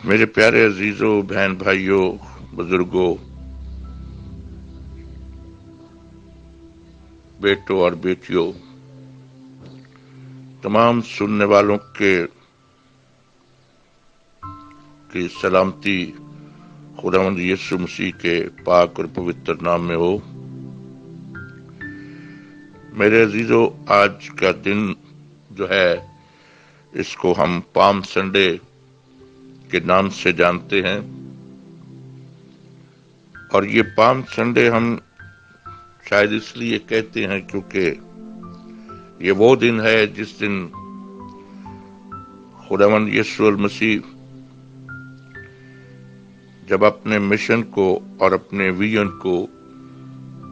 میرے پیارے عزیزوں، بہن بھائیوں، بزرگوں، بیٹوں اور بیٹیوں، تمام سننے والوں کی سلامتی خداوند یسوع مسیح کے پاک اور پوتر نام میں ہو۔ میرے عزیزوں، آج کا دن جو ہے اس کو ہم پام سنڈے کے نام سے جانتے ہیں، اور یہ پام سنڈے ہم شاید اس لیے کہتے ہیں کیونکہ یہ وہ دن ہے جس دن خداوند یسوع المسیح جب اپنے مشن کو اور اپنے ویژن کو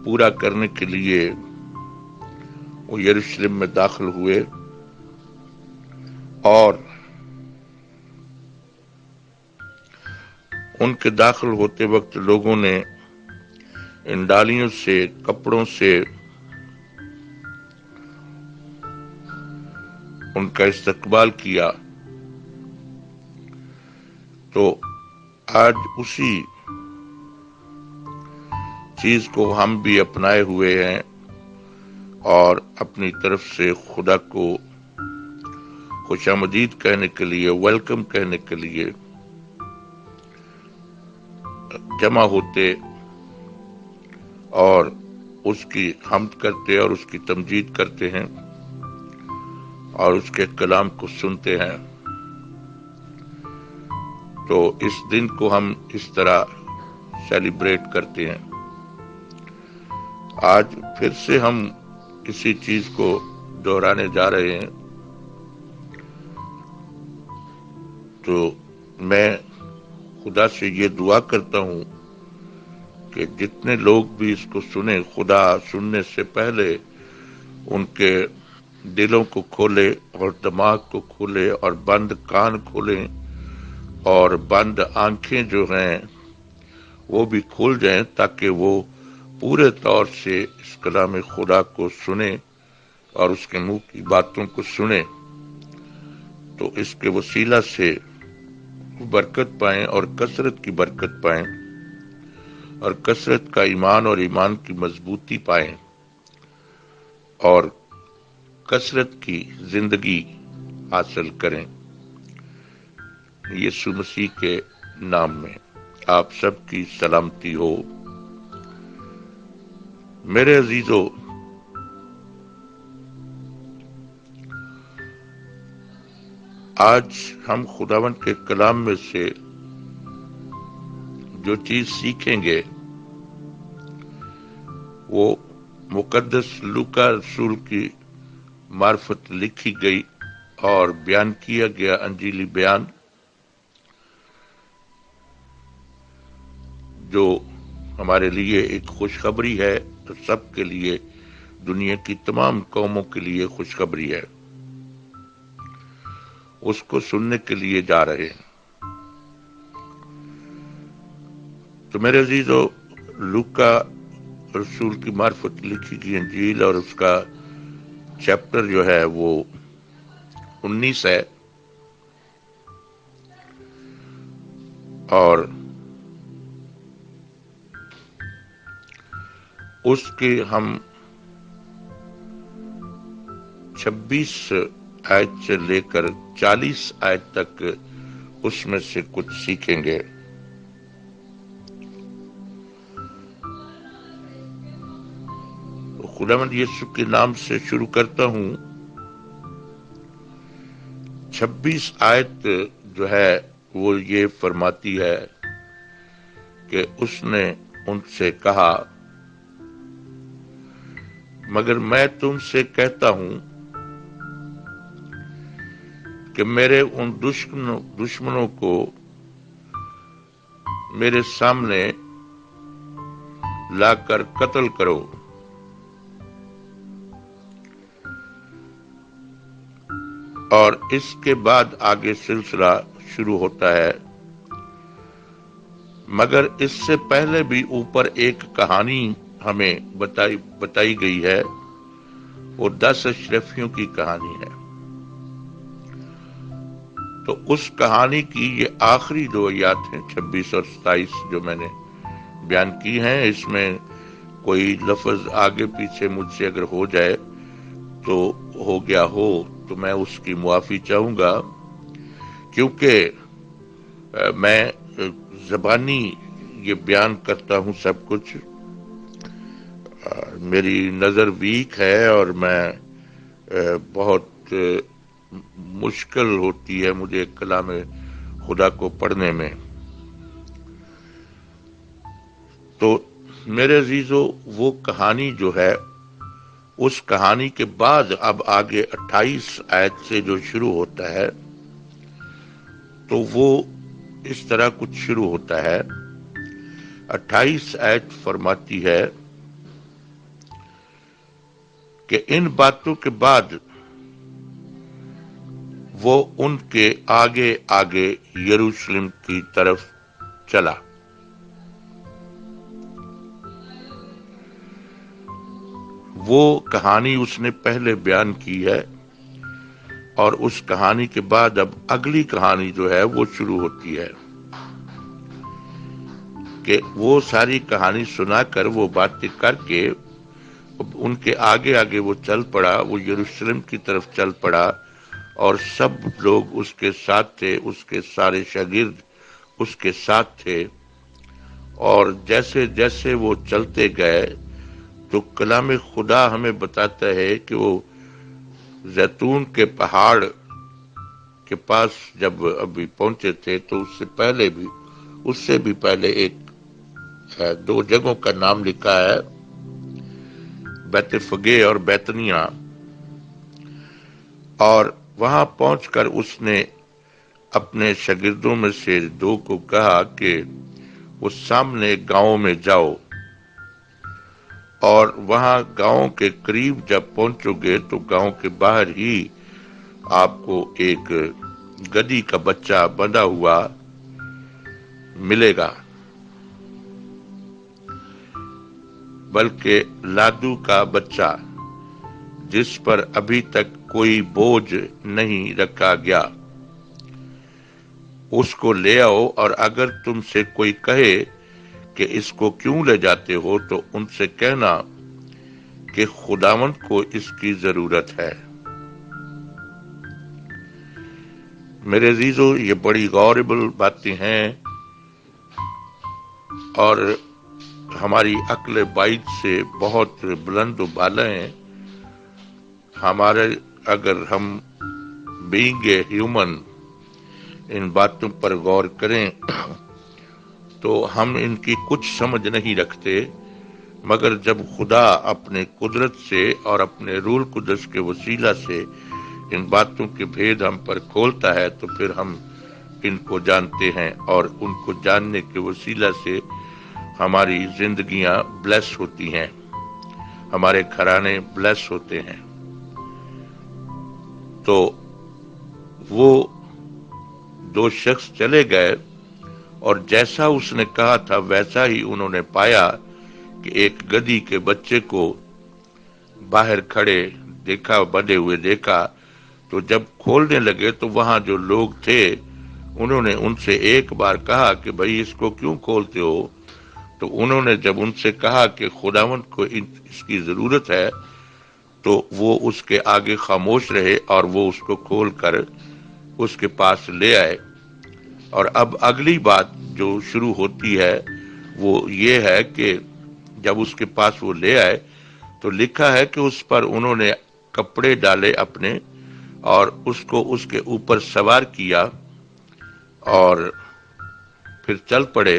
پورا کرنے کے لیے وہ یروشلم میں داخل ہوئے، اور ان کے داخل ہوتے وقت لوگوں نے ان ڈالیوں سے، کپڑوں سے ان کا استقبال کیا۔ تو آج اسی چیز کو ہم بھی اپنائے ہوئے ہیں، اور اپنی طرف سے خدا کو خوش آمدید کہنے کے لیے، ویلکم کہنے کے لیے جمع ہوتے اور اس کی حمد کرتے اور اس کی تمجید کرتے ہیں اور اس کے کلام کو سنتے ہیں۔ تو اس دن کو ہم اس طرح سیلیبریٹ کرتے ہیں۔ آج پھر سے ہم کسی چیز کو دہرانے جا رہے ہیں، تو میں خدا سے یہ دعا کرتا ہوں کہ جتنے لوگ بھی اس کو سنیں، خدا سننے سے پہلے ان کے دلوں کو کھولے اور دماغ کو کھولے اور بند کان کھولیں اور بند آنکھیں جو ہیں وہ بھی کھول جائیں، تاکہ وہ پورے طور سے اس کلام خدا کو سنیں اور اس کے منہ کی باتوں کو سنیں، تو اس کے وسیلہ سے برکت پائیں اور کثرت کی برکت پائیں، اور کثرت کا ایمان اور ایمان کی مضبوطی پائیں، اور کثرت کی زندگی حاصل کریں۔ یسوع مسیح کے نام میں آپ سب کی سلامتی ہو۔ میرے عزیزو، آج ہم خداوند کے کلام میں سے جو چیز سیکھیں گے وہ مقدس لوکا رسول کی معرفت لکھی گئی اور بیان کیا گیا انجیلی بیان، جو ہمارے لیے ایک خوشخبری ہے، تو سب کے لیے، دنیا کی تمام قوموں کے لیے خوشخبری ہے۔ اس کو سننے کے لیے جا رہے ہیں۔ تو میرے عزیزو، لوکا رسول کی معرفت لکھی گئی انجیل اور اس کا چیپٹر جو ہے وہ 19 ہے، اور اس کے ہم 26 آیت سے لے کر 40 آیت تک اس میں سے کچھ سیکھیں گے۔ خداوند یسوع کے نام سے شروع کرتا ہوں۔ 26 آیت جو ہے وہ یہ فرماتی ہے کہ اس نے ان سے کہا، مگر میں تم سے کہتا ہوں کہ میرے ان دشمنوں کو میرے سامنے لا کر قتل کرو، اور اس کے بعد آگے سلسلہ شروع ہوتا ہے۔ مگر اس سے پہلے بھی اوپر ایک کہانی ہمیں بتائی گئی ہے، وہ 10 اشرفیوں کی کہانی ہے۔ تو اس کہانی کی یہ آخری دو آیات ہیں 26 اور 27 جو میں نے بیان کی ہیں. اس میں کوئی لفظ آگے پیچھے مجھ سے اگر ہو جائے تو ہو گیا ہو تو میں اس کی معافی چاہوں گا، کیونکہ میں زبانی یہ بیان کرتا ہوں سب کچھ. میری نظر ویک ہے اور میں بہت مشکل ہوتی ہے مجھے کلام خدا کو پڑھنے میں. تو میرے عزیزو، وہ کہانی جو ہے، اس کہانی کے بعد اب آگے 28 آیت سے جو شروع ہوتا ہے تو وہ اس طرح کچھ شروع ہوتا ہے. 28 آیت فرماتی ہے کہ ان باتوں کے بعد وہ ان کے آگے آگے یروشلم کی طرف چلا. وہ کہانی اس نے پہلے بیان کی ہے، اور اس کہانی کے بعد اب اگلی کہانی جو ہے وہ شروع ہوتی ہے کہ وہ ساری کہانی سنا کر، وہ باتیں کر کے ان کے آگے آگے وہ چل پڑا، وہ یروشلم کی طرف چل پڑا، اور سب لوگ اس کے ساتھ تھے، اس کے سارے شاگرد اس کے ساتھ تھے. اور جیسے جیسے وہ چلتے گئے تو کلام خدا ہمیں بتاتا ہے کہ وہ زیتون کے پہاڑ کے پاس جب ابھی پہنچے تھے تو اس سے بھی پہلے ایک دو جگہوں کا نام لکھا ہے، بیت فگے اور بیتنیا. اور وہاں پہنچ کر اس نے اپنے شاگردوں میں سے دو کو کہا کہ وہ سامنے گاؤں میں جاؤ، اور وہاں گاؤں کے قریب جب پہنچو گے تو گاؤں کے باہر ہی آپ کو ایک گدھی کا بچہ بندھا ہوا ملے گا، بلکہ لادو کا بچہ جس پر ابھی تک کوئی بوجھ نہیں رکھا گیا. اس کو لے آؤ، اور اگر تم سے کوئی کہے کہ اس کو کیوں لے جاتے ہو تو ان سے کہنا کہ خداوند کو اس کی ضرورت ہے. میرے عزیزو، یہ بڑی غوربل باتیں ہیں اور ہماری عقل بعید سے بہت بلند و بالا ہیں. ہمارے اگر ہم بینگ اے ہیومن ان باتوں پر غور کریں تو ہم ان کی کچھ سمجھ نہیں رکھتے، مگر جب خدا اپنے قدرت سے اور اپنے روح القدس کے وسیلہ سے ان باتوں کے بھید ہم پر کھولتا ہے تو پھر ہم ان کو جانتے ہیں، اور ان کو جاننے کے وسیلہ سے ہماری زندگیاں بلیس ہوتی ہیں، ہمارے گھرانے بلیس ہوتے ہیں. تو وہ دو شخص چلے گئے، اور جیسا اس نے کہا تھا ویسا ہی انہوں نے پایا کہ ایک گدھی کے بچے کو باہر کھڑے دیکھا، بندھے ہوئے دیکھا. تو جب کھولنے لگے تو وہاں جو لوگ تھے انہوں نے ان سے ایک بار کہا کہ بھئی اس کو کیوں کھولتے ہو؟ تو انہوں نے جب ان سے کہا کہ خداوند کو اس کی ضرورت ہے تو وہ اس کے آگے خاموش رہے، اور وہ اس کو کھول کر اس کے پاس لے آئے. اور اب اگلی بات جو شروع ہوتی ہے وہ یہ ہے کہ جب اس کے پاس وہ لے آئے تو لکھا ہے کہ اس پر انہوں نے کپڑے ڈالے اپنے، اور اس کو اس کے اوپر سوار کیا اور پھر چل پڑے.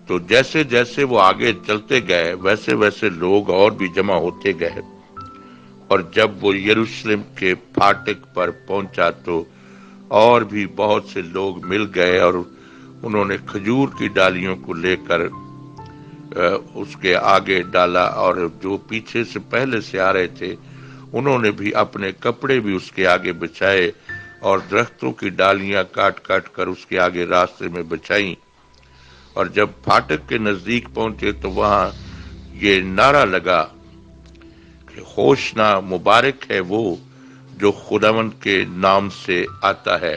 تو جیسے جیسے وہ آگے چلتے گئے ویسے ویسے لوگ اور بھی جمع ہوتے گئے، اور جب وہ یروشلم کے پھاٹک پر پہنچا تو اور بھی بہت سے لوگ مل گئے، اور انہوں نے کھجور کی ڈالیوں کو لے کر اس کے آگے ڈالا، اور جو پیچھے سے پہلے سے آ رہے تھے انہوں نے بھی اپنے کپڑے بھی اس کے آگے بچھائے، اور درختوں کی ڈالیاں کاٹ کاٹ کر اس کے آگے راستے میں بچھائیں. اور جب پھاٹک کے نزدیک پہنچے تو وہاں یہ نعرہ لگا کہ ہوشنا مبارک ہے وہ جو خداوند کے نام سے آتا ہے.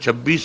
26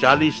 40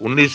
19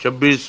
26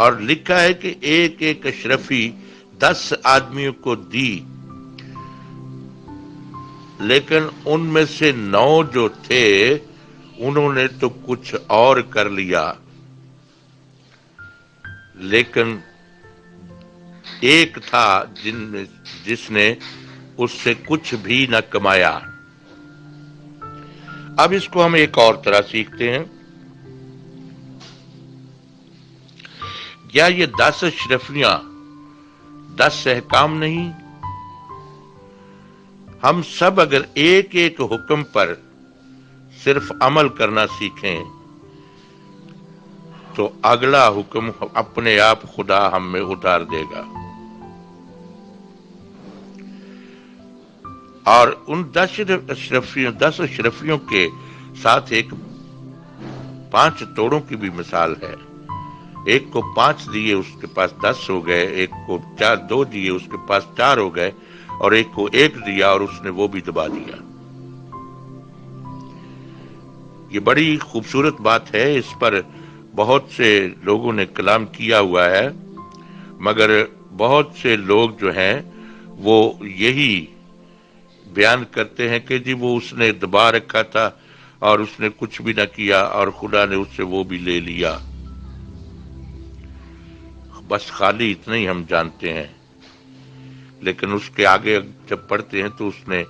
اور لکھا ہے کہ ایک ایک اشرفی 10 آدمیوں کو دی، لیکن ان میں سے 9 جو تھے انہوں نے تو کچھ اور کر لیا، لیکن ایک تھا جس نے اس سے کچھ بھی نہ کمایا۔ اب اس کو ہم ایک اور طرح سیکھتے ہیں، کیا یہ 10 اشرفیاں 10 احکام نہیں؟ ہم سب اگر ایک ایک حکم پر صرف عمل کرنا سیکھیں تو اگلا حکم اپنے آپ خدا ہم میں اتار دے گا۔ اور ان 10 اشرفیوں کے ساتھ ایک 5 توڑوں کی بھی مثال ہے۔ ایک کو 5 دیے اس کے پاس 10 ہو گئے، ایک کو 2 دیے اس کے پاس 4 ہو گئے، اور ایک کو 1 دیا اور اس نے وہ بھی دبا دیا۔ یہ بڑی خوبصورت بات ہے، اس پر بہت سے لوگوں نے کلام کیا ہوا ہے، مگر بہت سے لوگ جو ہیں وہ یہی بیان کرتے ہیں کہ جی وہ اس نے دبا رکھا تھا اور اس نے کچھ بھی نہ کیا اور خدا نے اس سے وہ بھی لے لیا۔ بس خالی اتنا ہی ہم جانتے ہیں، لیکن اس کے آگے جب پڑھتے ہیں تو اس نے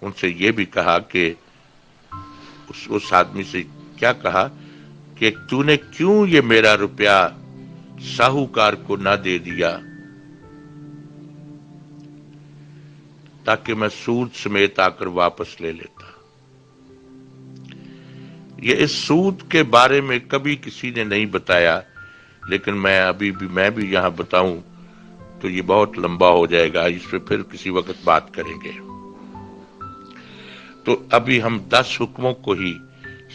ان سے یہ بھی کہا کہ اس آدمی سے کیا کہا کہ تو نے کیوں یہ میرا روپیہ ساہوکار کو نہ دے دیا تاکہ میں سود سمیت آ کر واپس لے لیتا۔ یہ اس سود کے بارے میں کبھی کسی نے نہیں بتایا، لیکن میں بھی یہاں بتاؤں تو یہ بہت لمبا ہو جائے گا، اس پہ پھر کسی وقت بات کریں گے۔ تو ابھی ہم 10 حکموں کو ہی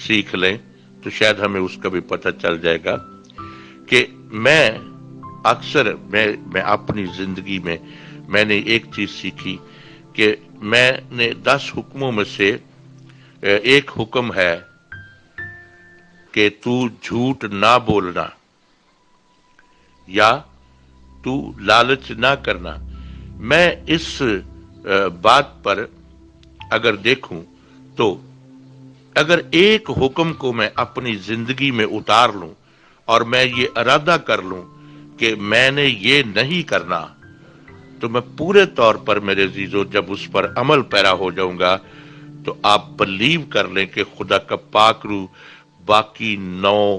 سیکھ لیں تو شاید ہمیں اس کا بھی پتہ چل جائے گا کہ میں اپنی زندگی میں میں نے ایک چیز سیکھی کہ میں نے 10 حکموں میں سے ایک حکم ہے کہ تو جھوٹ نہ بولنا یا تو لالچ نہ کرنا۔ میں اس بات پر اگر دیکھوں تو اگر ایک حکم کو میں اپنی زندگی میں اتار لوں اور میں یہ ارادہ کر لوں کہ میں نے یہ نہیں کرنا، تو میں پورے طور پر میرے عزیزو جب اس پر عمل پیرا ہو جاؤں گا تو آپ بلیو کر لیں کہ خدا کا پاک روح باقی 9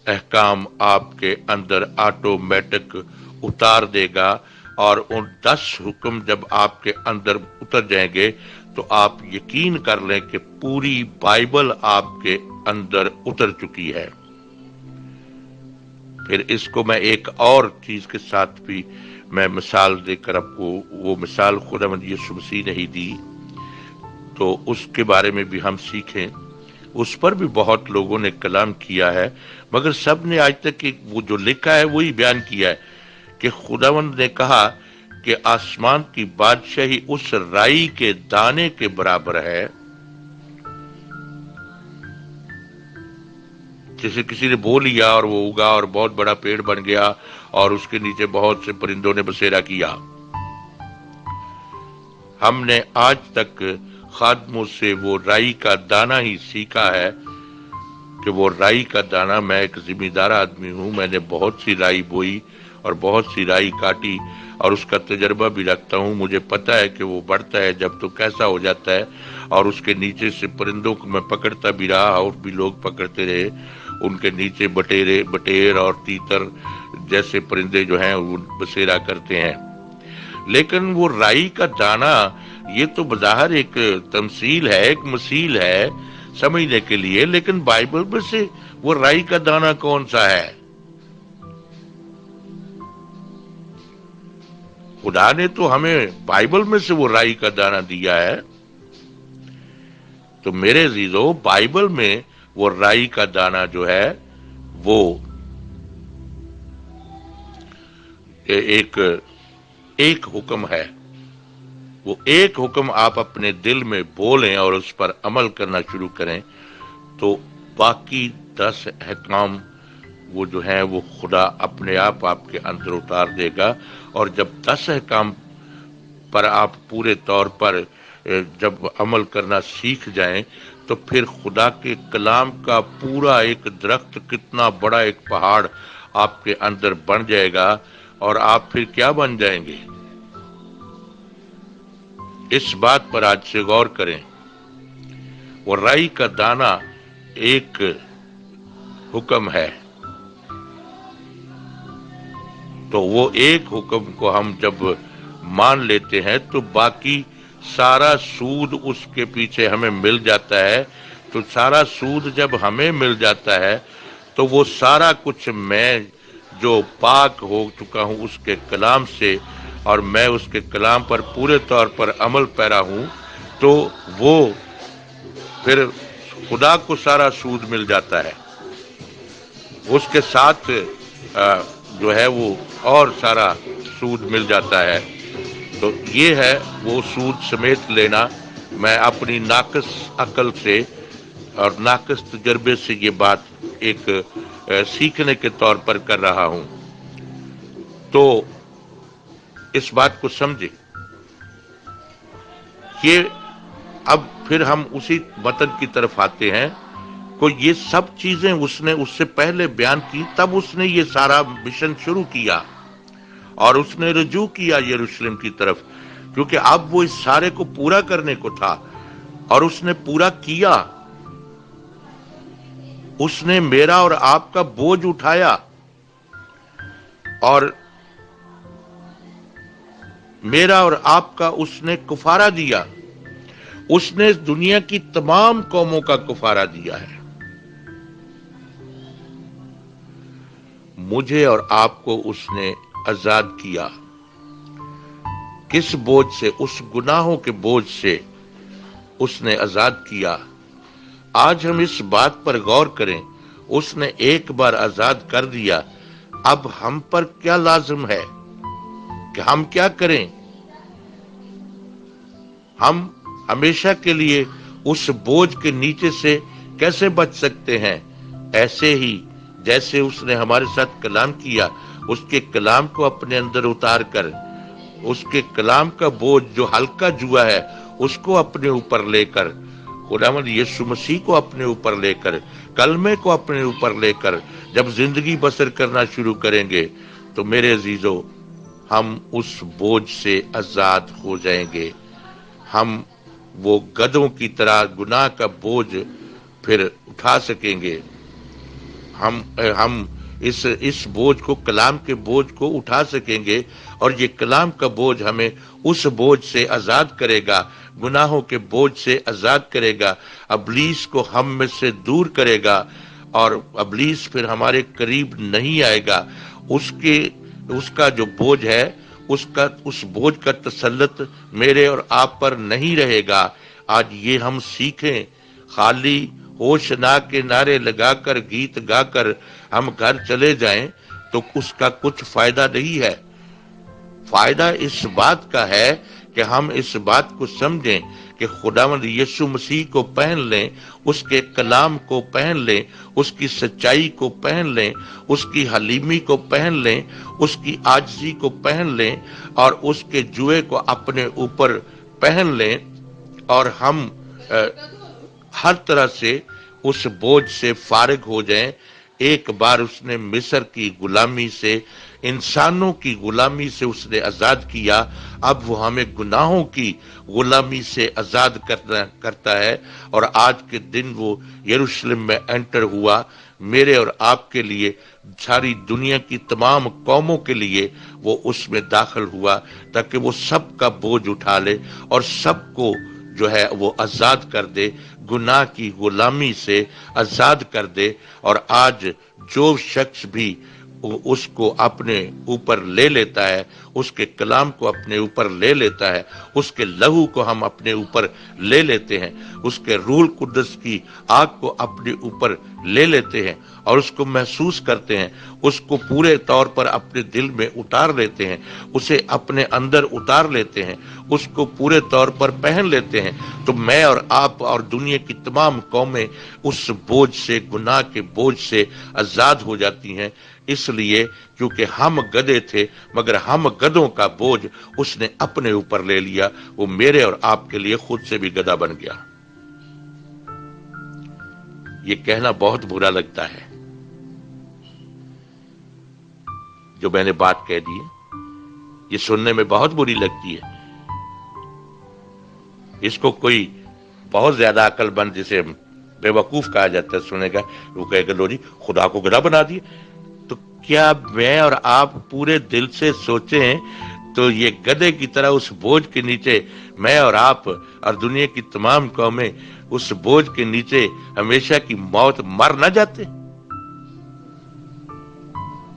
احکام آپ کے اندر آٹومیٹک اتار دے گا، اور ان 10 حکم جب آپ کے اندر اتر جائیں گے تو آپ یقین کر لیں کہ پوری بائبل آپ کے اندر اتر چکی ہے۔ پھر اس کو میں ایک اور چیز کے ساتھ بھی میں مثال دے کر آپ کو، وہ مثال خداوند یسوع مسیح نے ہی دی، تو اس کے بارے میں بھی ہم سیکھیں۔ اس پر بھی بہت لوگوں نے کلام کیا ہے، مگر سب نے آج تک وہ جو لکھا ہے وہی بیان کیا ہے کہ خداوند نے کہا کہ آسمان کی بادشاہی اس رائی کے دانے کے برابر ہے جسے کسی نے بو لیا اور وہ اگا اور بہت بڑا پیڑ بن گیا اور اس کے نیچے بہت سے پرندوں نے بسیرا کیا۔ ہم نے آج تک خادموں سے وہ رائی کا دانہ ہی سیکھا ہے کہ وہ رائی کا دانہ، میں ایک ذمہ دار آدمی ہوں، میں نے بہت سی رائی بوئی اور بہت سی رائی کاٹی اور اس کا تجربہ بھی رکھتا ہوں۔ مجھے پتا ہے کہ وہ بڑھتا ہے جب تو کیسا ہو جاتا ہے، اور اس کے نیچے سے پرندوں کو میں پکڑتا بھی رہا اور بھی لوگ پکڑتے رہے۔ ان کے نیچے بٹیر اور تیتر جیسے پرندے جو ہیں وہ بسیرا کرتے ہیں۔ لیکن وہ رائی کا دانہ یہ تو بظاہر ایک تمثیل ہے، ایک مثیل ہے سمجھنے کے لیے، لیکن بائبل میں سے وہ رائی کا دانہ کون سا ہے؟ خدا نے تو ہمیں بائبل میں سے وہ رائی کا دانہ دیا ہے۔ تو میرے عزیزو بائبل میں وہ رائی کا دانہ جو ہے وہ ایک حکم ہے۔ وہ ایک حکم آپ اپنے دل میں بولیں اور اس پر عمل کرنا شروع کریں تو باقی 10 احکام وہ جو ہے وہ خدا اپنے آپ کے اندر اتار دے گا. اور جب 10 احکام پر آپ پورے طور پر جب عمل کرنا سیکھ جائیں تو پھر خدا کے کلام کا پورا ایک درخت، کتنا بڑا ایک پہاڑ آپ کے اندر بن جائے گا. اور آپ پھر کیا بن جائیں گے؟ اس بات پر آج سے غور کریں. وہ رائی کا دانہ ایک حکم ہے، تو وہ ایک حکم کو ہم جب مان لیتے ہیں تو باقی سارا سود اس کے پیچھے ہمیں مل جاتا ہے. تو سارا سود جب ہمیں مل جاتا ہے تو وہ سارا کچھ میں جو پاک ہو چکا ہوں اس کے کلام سے، اور میں اس کے کلام پر پورے طور پر عمل پیرا ہوں، تو وہ پھر خدا کو سارا سود مل جاتا ہے. اس کے ساتھ جو ہے وہ اور سارا سود مل جاتا ہے. تو یہ ہے وہ سود سمیت لینا. میں اپنی ناقص عقل سے اور ناقص تجربے سے یہ بات ایک سیکھنے کے طور پر کر رہا ہوں. تو اس بات کو سمجھے. یہ اب پھر ہم اسی متن کی طرف آتے ہیں. کو یہ سب چیزیں اس نے اس سے پہلے بیان کی، تب اس نے یہ سارا مشن شروع کیا اور اس نے رجوع کیا یروشلم کی طرف، کیونکہ اب وہ اس سارے کو پورا کرنے کو تھا اور اس نے پورا کیا. اس نے میرا اور آپ کا بوجھ اٹھایا اور میرا اور آپ کا اس نے کفارہ دیا. اس نے دنیا کی تمام قوموں کا کفارہ دیا ہے. مجھے اور آپ کو اس نے آزاد کیا. کس بوجھ سے؟ اس گناہوں کے بوجھ سے اس نے آزاد کیا. آج ہم اس بات پر غور کریں. اس نے ایک بار آزاد کر دیا، اب ہم پر کیا لازم ہے کہ ہم کیا کریں؟ ہم ہمیشہ کے لیے اس بوجھ کے نیچے سے کیسے بچ سکتے ہیں؟ ایسے ہی جیسے اس نے ہمارے ساتھ کلام کیا، اس کے کلام کو اپنے اندر اتار کر، اس کے کلام کا بوجھ جو ہلکا جوا ہے اس کو اپنے اوپر لے کر، خداوند یسوع مسیح کو اپنے اوپر لے کر، کلمے کو اپنے اوپر لے کر جب زندگی بسر کرنا شروع کریں گے تو میرے عزیزو ہم اس بوجھ سے آزاد ہو جائیں گے. ہم وہ گدھوں کی طرح گناہ کا بوجھ پھر اٹھا سکیں گے. ہم اس بوجھ کو، کلام کے بوجھ کو اٹھا سکیں گے، اور یہ کلام کا بوجھ ہمیں اس بوجھ سے آزاد کرے گا، گناہوں کے بوجھ سے آزاد کرے گا، ابلیس کو ہم میں سے دور کرے گا، اور ابلیس پھر ہمارے قریب نہیں آئے گا. اس کا جو بوجھ ہے، اس بوجھ کا تسلط میرے اور آپ پر نہیں رہے گا. آج یہ ہم سیکھیں. خالی ہوش نہ کے نعرے لگا کر، گیت گا کر ہم گھر چلے جائیں تو اس کا کچھ فائدہ نہیں ہے. فائدہ اس بات کا ہے کہ ہم اس بات کو سمجھیں کہ خداوند یسوع مسیح کو پہن لیں، اس کے کلام کو پہن لیں، اس کی سچائی کو پہن لیں، اس کی حلیمی کو پہن لیں، اس کی عاجزی کو پہن لیں، اور اس کے جوئے کو اپنے اوپر پہن لیں، اور ہم ہر طرح سے اس بوجھ سے فارغ ہو جائیں. ایک بار اس نے مصر کی غلامی سے، انسانوں کی غلامی سے اس نے آزاد کیا، اب وہ ہمیں گناہوں کی غلامی سے آزاد کرتا ہے. اور آج کے دن وہ یروشلم میں انٹر ہوا میرے اور آپ کے لیے، ساری دنیا کی تمام قوموں کے لیے وہ اس میں داخل ہوا تاکہ وہ سب کا بوجھ اٹھا لے اور سب کو جو ہے وہ آزاد کر دے، گناہ کی غلامی سے آزاد کر دے. اور آج جو شخص بھی اس کو اپنے اوپر لے لیتا ہے اس کے کلام کو اپنے اوپر لے لیتا ہے، اس کے لہو کو ہم اپنے اوپر لے لیتے ہیں، اس کے روح القدس کی آگ کو اپنے اوپر لے لیتے ہیں اور اس کو محسوس کرتے ہیں، اس کو پورے طور پر اپنے دل میں اتار لیتے ہیں، اسے اپنے اندر اتار لیتے ہیں، اس کو پورے طور پر پہن لیتے ہیں، تو میں اور آپ اور دنیا کی تمام قومیں اس بوجھ سے، گناہ کے بوجھ سے آزاد ہو جاتی ہیں، اس لیے کیونکہ ہم گدھے تھے مگر ہم گدھوں کا بوجھ اس نے اپنے اوپر لے لیا، وہ میرے اور آپ کے لیے خود سے بھی گدھا بن گیا۔ یہ کہنا بہت برا لگتا ہے جو میں نے بات کہہ دی ہے، یہ سننے میں بہت بری لگتی ہے، اس کو کوئی بہت زیادہ عقل مند جسے بے وقوف کہا جاتا ہے سنے گا، وہ کہے گا لو جی خدا کو گدھا بنا دیے۔ تو کیا میں اور آپ پورے دل سے سوچیں تو یہ گدھے کی طرح اس بوجھ کے نیچے میں اور آپ اور دنیا کی تمام قومیں اس بوجھ کے نیچے ہمیشہ کی موت مر نہ جاتے؟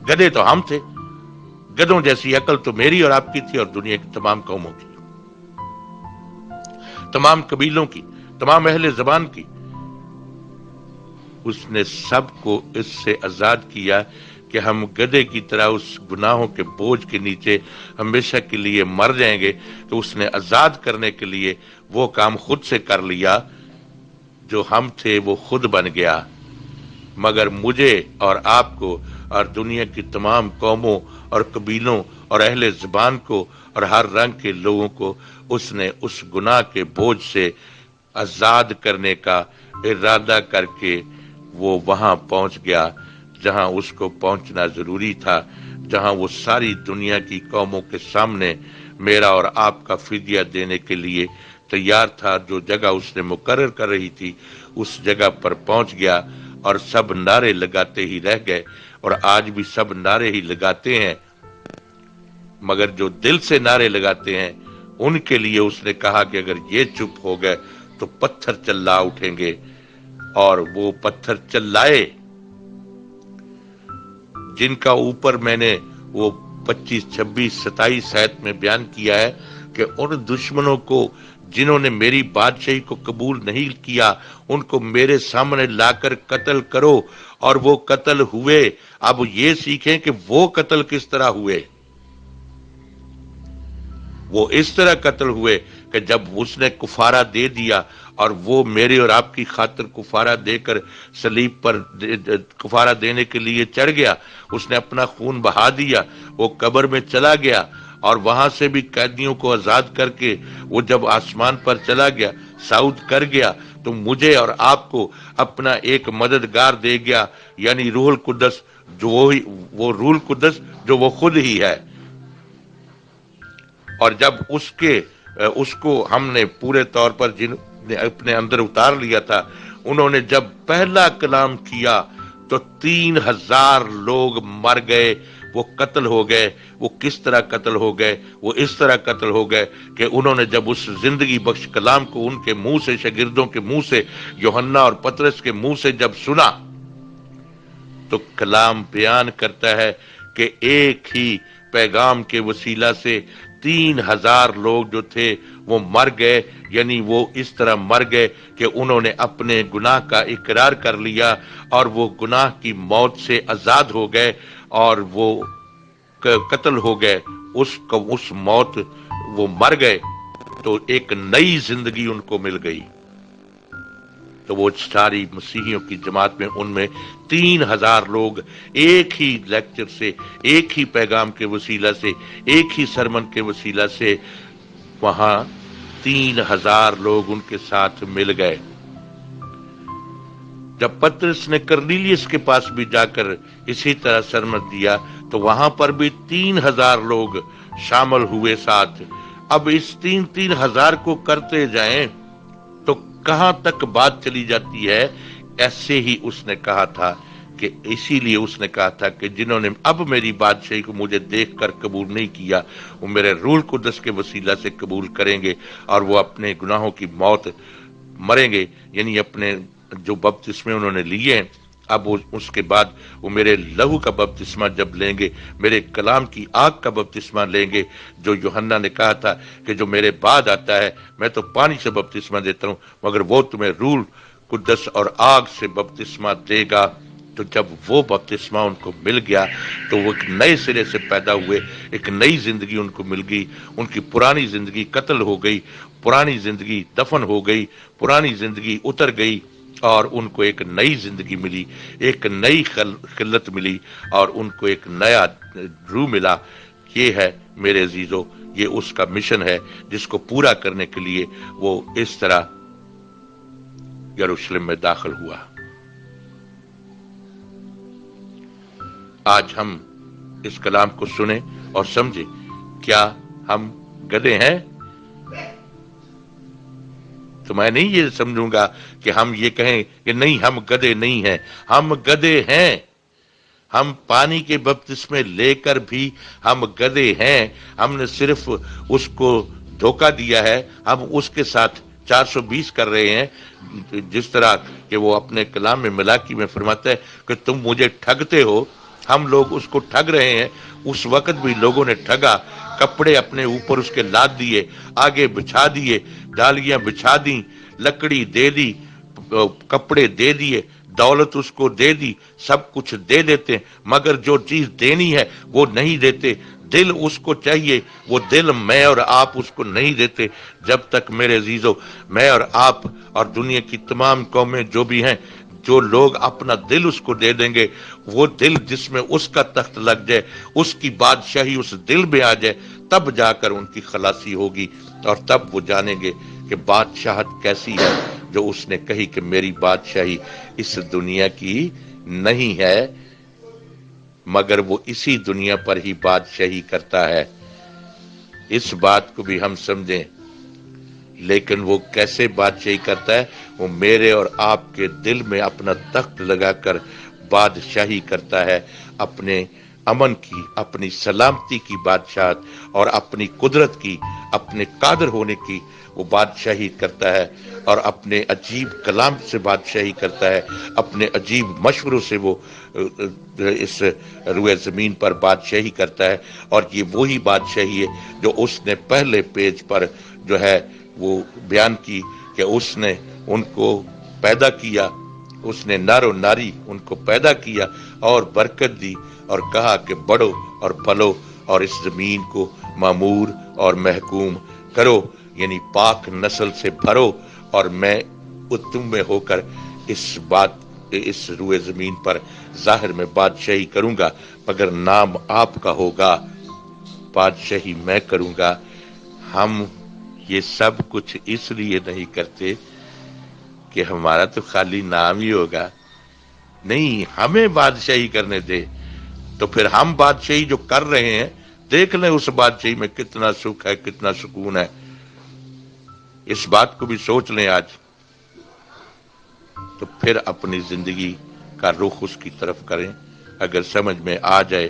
گدھے تو ہم تھے، گدھوں جیسی عقل تو میری اور آپ کی تھی اور دنیا کی تمام قوموں کی، تمام قبیلوں کی، تمام اہل زبان کی۔ اس نے سب کو اس سے آزاد کیا کہ ہم گدھے کی طرح اس گناہوں کے بوجھ کے نیچے ہمیشہ کے لیے مر جائیں گے، تو اس نے آزاد کرنے کے لیے وہ کام خود سے کر لیا، جو ہم تھے وہ خود بن گیا، مگر مجھے اور آپ کو اور دنیا کی تمام قوموں اور قبیلوں اور اہل زبان کو اور ہر رنگ کے لوگوں کو اس نے اس گناہ کے بوجھ سے آزاد کرنے کا ارادہ کر کے وہ وہاں پہنچ گیا جہاں اس کو پہنچنا ضروری تھا، جہاں وہ ساری دنیا کی قوموں کے سامنے میرا اور آپ کا فدیہ دینے کے لیے تیار تھا۔ جو جگہ اس نے مقرر کر رہی تھی اس جگہ پر پہنچ گیا اور سب نعرے لگاتے ہی رہ گئے، اور آج بھی سب نعرے ہی لگاتے ہیں، مگر جو دل سے نعرے لگاتے ہیں ان کے لیے اس نے کہا کہ اگر یہ چپ ہو گئے تو پتھر چلا اٹھیں گے، اور وہ پتھر چلائے جن کا اوپر میں نے وہ 25، 26، 27 آیت میں بیان کیا ہے کہ ان دشمنوں کو جنہوں نے میری بادشاہی کو قبول نہیں کیا ان کو میرے سامنے لا کر قتل کرو، اور وہ قتل ہوئے۔ اب یہ سیکھیں کہ وہ قتل کس طرح ہوئے۔ وہ اس طرح قتل ہوئے کہ جب اس نے کفارہ دے دیا، اور وہ میرے اور آپ کی خاطر کفارہ دے کر صلیب پر کفارہ دینے کے لیے چڑھ گیا، اس نے اپنا خون بہا دیا، وہ قبر میں چلا گیا، اور وہاں سے بھی قیدیوں کو آزاد کر کے وہ جب آسمان پر چلا گیا، صعود کر گیا، تو مجھے اور آپ کو اپنا ایک مددگار دے گیا، یعنی روح القدس، جو وہ روح القدس جو وہ خود ہی ہے۔ اور جب اس کو ہم نے پورے طور پر جن نے اپنے اندر اتار لیا تھا، انہوں نے جب پہلا کلام کیا تو 3000 لوگ مر گئے، وہ قتل ہو گئے۔ وہ کس طرح قتل ہو گئے؟ وہ اس طرح قتل ہو گئے کہ انہوں نے جب اس زندگی بخش کلام کو ان کے منہ سے، شاگردوں کے منہ سے، یوحنا اور پطرس کے منہ سے جب سنا، تو کلام بیان کرتا ہے کہ ایک ہی پیغام کے وسیلہ سے 3000 لوگ جو تھے وہ مر گئے، یعنی وہ اس طرح مر گئے کہ انہوں نے اپنے گناہ کا اقرار کر لیا اور وہ گناہ کی موت سے آزاد ہو گئے، اور وہ قتل ہو گئے، اس موت وہ مر گئے، تو ایک نئی زندگی ان کو مل گئی۔ تو وہ ساری مسیحیوں کی جماعت میں ان میں 3000 لوگ ایک ہی لیکچر سے، ایک ہی پیغام کے وسیلہ سے، ایک ہی سرمن کے وسیلہ سے، وہاں 3000 لوگ ان کے ساتھ مل گئے۔ جب پطرس نے کرنیلیس کے پاس بھی جا کر اسی طرح سرمن دیا تو وہاں پر بھی 3000 لوگ شامل ہوئے ساتھ۔ اب اس 3000 کو کرتے جائیں تو کہاں تک بات چلی جاتی ہے؟ ایسے ہی اس نے کہا تھا کہ اسی لیے اس نے کہا تھا کہ جنہوں نے اب میری بادشاہی کو مجھے دیکھ کر قبول نہیں کیا، وہ میرے روح القدس کے وسیلہ سے قبول کریں گے، اور وہ اپنے گناہوں کی موت مریں گے، یعنی اپنے جو بپتسمے انہوں نے لیے ہیں اب اس کے بعد وہ میرے لہو کا بپتسمہ جب لیں گے، میرے کلام کی آگ کا بپتسمہ لیں گے، جو یوحنا نے کہا تھا کہ جو میرے بعد آتا ہے میں تو پانی سے بپتسمہ دیتا ہوں مگر وہ تمہیں روح قدس اور آگ سے بپتسمہ دے گا۔ تو جب وہ بپتسمہ ان کو مل گیا تو وہ ایک نئے سرے سے پیدا ہوئے، ایک نئی زندگی ان کو مل گئی، ان کی پرانی زندگی قتل ہو گئی، پرانی زندگی دفن ہو گئی، پرانی زندگی اتر گئی، اور ان کو ایک نئی زندگی ملی، ایک نئی خلت ملی، اور ان کو ایک نیا روح ملا۔ یہ ہے میرے عزیزو، یہ اس کا مشن ہے جس کو پورا کرنے کے لیے وہ اس طرح یروشلم میں داخل ہوا۔ آج ہم اس کلام کو سنیں اور سمجھیں، کیا ہم گدھے ہیں؟ تو میں نہیں یہ سمجھوں گا کہ ہم یہ کہیں کہ نہیں ہم گدھے نہیں ہیں، ہم گدھے ہیں۔ ہم پانی کے بپتسمے لے کر بھی ہم گدھے ہیں، ہم نے صرف اس کو دھوکہ دیا ہے، ہم اس کے ساتھ 420 کر رہے ہیں، جس طرح کہ وہ اپنے کلام میں ملاکی میں فرماتا ہے کہ تم مجھے ٹھگتے ہو، ہم لوگ اس کو ٹھگ رہے ہیں۔ اس وقت بھی لوگوں نے ٹھگا، کپڑے اپنے اوپر اس کے لاد دیے، آگے بچھا دیے، ڈالیاں بچھا دیں، لکڑی دے دی، کپڑے دے دیے، دولت اس کو دے دی، سب کچھ دے دیتے، مگر جو چیز دینی ہے وہ نہیں دیتے۔ دل اس کو چاہیے، وہ دل میں اور آپ اس کو نہیں دیتے۔ جب تک میرے عزیزو میں اور آپ اور دنیا کی تمام قومیں جو بھی ہیں، جو لوگ اپنا دل اس کو دے دیں گے، وہ دل جس میں اس کا تخت لگ جائے، اس کی بادشاہی اس دل میں آ جائے، تب جا کر ان کی خلاصی ہوگی، اور تب وہ جانیں گے کہ بادشاہت کیسی ہے، جو اس نے کہی کہ میری بادشاہی اس دنیا کی نہیں ہے، مگر وہ اسی دنیا پر ہی بادشاہی کرتا ہے۔ اس بات کو بھی ہم سمجھیں، لیکن وہ کیسے بادشاہی کرتا ہے؟ وہ میرے اور آپ کے دل میں اپنا تخت لگا کر بادشاہی کرتا ہے، اپنے امن کی، اپنی سلامتی کی بادشاہت، اور اپنی قدرت کی، اپنے قادر ہونے کی وہ بادشاہی کرتا ہے، اور اپنے عجیب کلام سے بادشاہی کرتا ہے، اپنے عجیب مشوروں سے وہ اس روئے زمین پر بادشاہی کرتا ہے۔ اور یہ وہی بادشاہی ہے جو اس نے پہلے پیج پر جو ہے وہ بیان کی کہ اس نے ان کو پیدا کیا، اس نے نر و ناری ان کو پیدا کیا اور برکت دی، اور کہا کہ بڑھو اور پھلو اور اس زمین کو معمور اور محکوم کرو، یعنی پاک نسل سے بھرو، اور میں تم میں ہو کر اس روئے زمین پر ظاہر میں بادشاہی کروں گا، مگر نام آپ کا ہوگا، بادشاہی میں کروں گا۔ ہم یہ سب کچھ اس لیے نہیں کرتے کہ ہمارا تو خالی نام ہی ہوگا، نہیں، ہمیں بادشاہی کرنے دے، تو پھر ہم بادشاہی جو کر رہے ہیں دیکھ لیں اس بادشاہی میں کتنا سکھ ہے، کتنا سکون ہے۔ اس بات کو بھی سوچ لیں آج، تو پھر اپنی زندگی کا رخ اس کی طرف کریں، اگر سمجھ میں آ جائے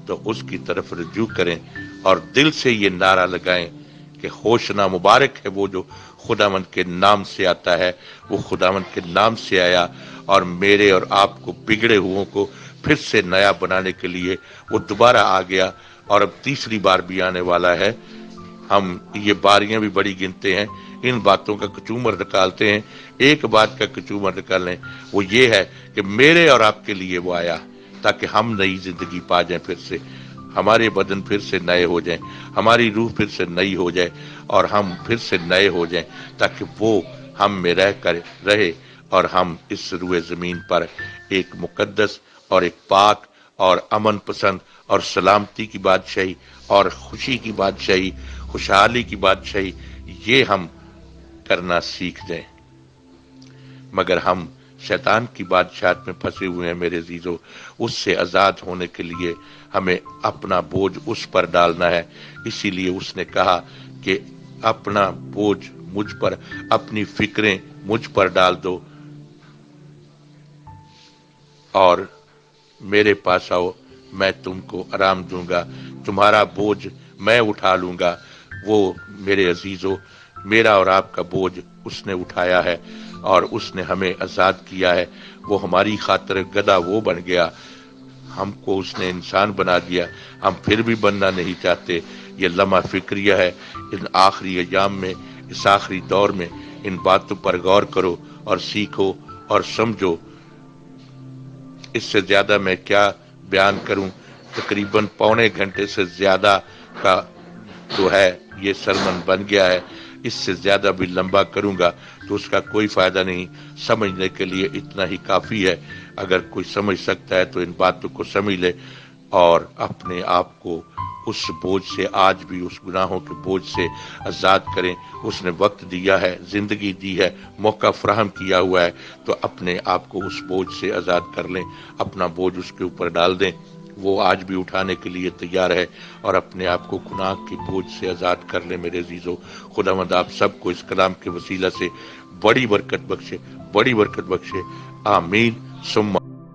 تو اس کی طرف رجوع کریں، اور دل سے یہ نعرہ لگائیں کہ ہوشنا مبارک ہے وہ جو خداوند کے نام سے آتا ہے۔ وہ خداوند کے نام سے آیا اور میرے اور آپ کو بگڑے ہوئوں کو پھر سے نیا بنانے کے لیے وہ دوبارہ آ گیا، اور اب تیسری بار بھی آنے والا ہے۔ ہم یہ باریاں بھی بڑی گنتے ہیں، ان باتوں کا کچومر نکالتے ہیں، ایک بات کا کچومر نکالیں، وہ یہ ہے کہ میرے اور آپ کے لیے وہ آیا تاکہ ہم نئی زندگی پا جائیں، پھر سے ہمارے بدن پھر سے نئے ہو جائیں، ہماری روح پھر سے نئی ہو جائے، اور ہم پھر سے نئے ہو جائیں، تاکہ وہ ہم میں رہ کر رہے، اور ہم اس روئے زمین پر ایک مقدس اور ایک پاک اور امن پسند اور سلامتی کی بادشاہی اور خوشی کی بادشاہی، خوشحالی کی بادشاہی، یہ ہم کرنا سیکھ جائیں۔ مگر ہم شیطان کی بادشاہت میں پھنسے ہوئے ہیں میرے عزیزو، اس سے آزاد ہونے کے لیے ہمیں اپنا بوجھ اس پر ڈالنا ہے۔ اسی لیے اس نے کہا کہ اپنا بوجھ مجھ پر، اپنی فکریں مجھ پر ڈال دو اور میرے پاس آؤ، میں تم کو آرام دوں گا، تمہارا بوجھ میں اٹھا لوں گا۔ وہ میرے عزیزو، میرا اور آپ کا بوجھ اس نے اٹھایا ہے، اور اس نے ہمیں آزاد کیا ہے۔ وہ ہماری خاطر گدھا وہ بن گیا، ہم کو اس نے انسان بنا دیا، ہم پھر بھی بننا نہیں چاہتے۔ یہ لمحہ فکریہ ہے۔ ان آخری ایام میں، اس آخری دور میں ان باتوں پر غور کرو اور سیکھو اور سمجھو۔ اس سے زیادہ میں کیا بیان کروں؟ تقریباً پونے گھنٹے سے زیادہ کا جو ہے یہ سرمن بن گیا ہے۔ اس سے زیادہ بھی لمبا کروں گا تو اس کا کوئی فائدہ نہیں۔ سمجھنے کے لیے اتنا ہی کافی ہے۔ اگر کوئی سمجھ سکتا ہے تو ان باتوں کو سمجھ لے اور اپنے آپ کو اس بوجھ سے، آج بھی اس گناہوں کے بوجھ سے آزاد کریں۔ اس نے وقت دیا ہے، زندگی دی ہے، موقع فراہم کیا ہوا ہے، تو اپنے آپ کو اس بوجھ سے آزاد کر لیں، اپنا بوجھ اس کے اوپر ڈال دیں۔ وہ آج بھی اٹھانے کے لیے تیار ہے، اور اپنے آپ کو گناہ کے بوجھ سے آزاد کر لیں میرے عزیزو۔ خداوند آپ سب کو اس کلام کے وسیلہ سے بڑی برکت بخشے، بڑی برکت بخشے۔ آمین ثم